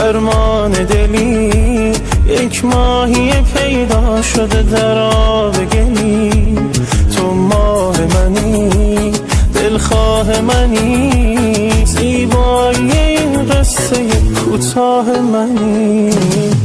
فرمان دلی، یک ماهی پیدا شده در آب گلی. تو ماه منی، دلخواه منی، زیبایی این قصه کوتاه منی.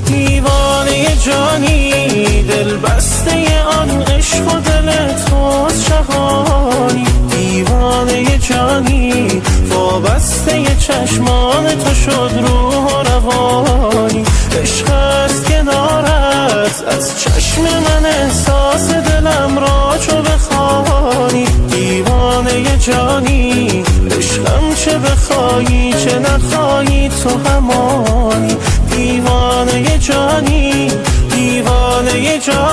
دیوانه جانی، دل بسته آن عشق و دل توست شهانی. دیوانه جانی، وابسته چشمان تو شد روح و روانی. عشق است کنارت، از چشم من احساس دلم را چو بخوانی. دیوانه جانی، عشقم چه بخوایی چه نخوایی تو همانی. دیوانه جانی، دیوانه جانی.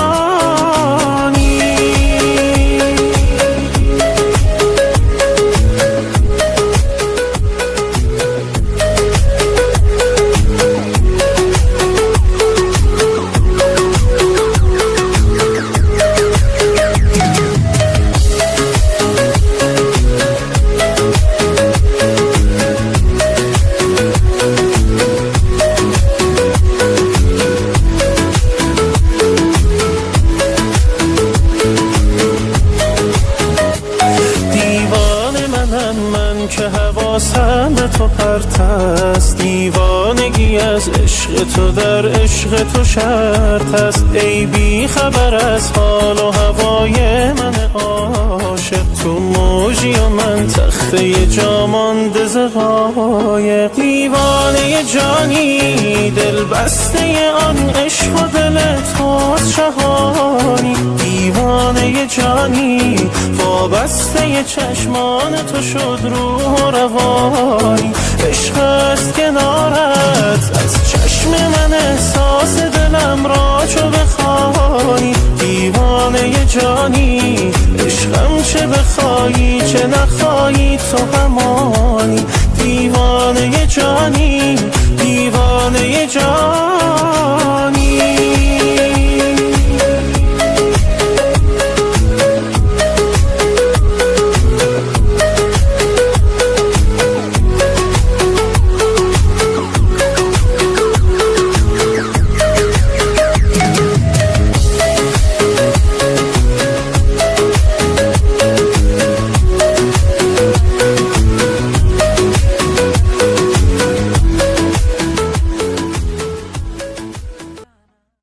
که حواسم به تو پرت است. دیوانگی از عشق تو در عشق تو شرط است. ای بی خبر از حال و هوای من عاشق، تو موجی و من تخته جا مانده ز قایق. دیوانه جانی، دل بسته آن عشق و دل توست شهانی. دیوانه جانی، وابسته چشمان تو شد روح و روانی. عشق است کنارت، از چشم من احساس دلم را چو بخوانی. دیوانه جانی، عشقم چه بخوایی چه نخوایی تو هم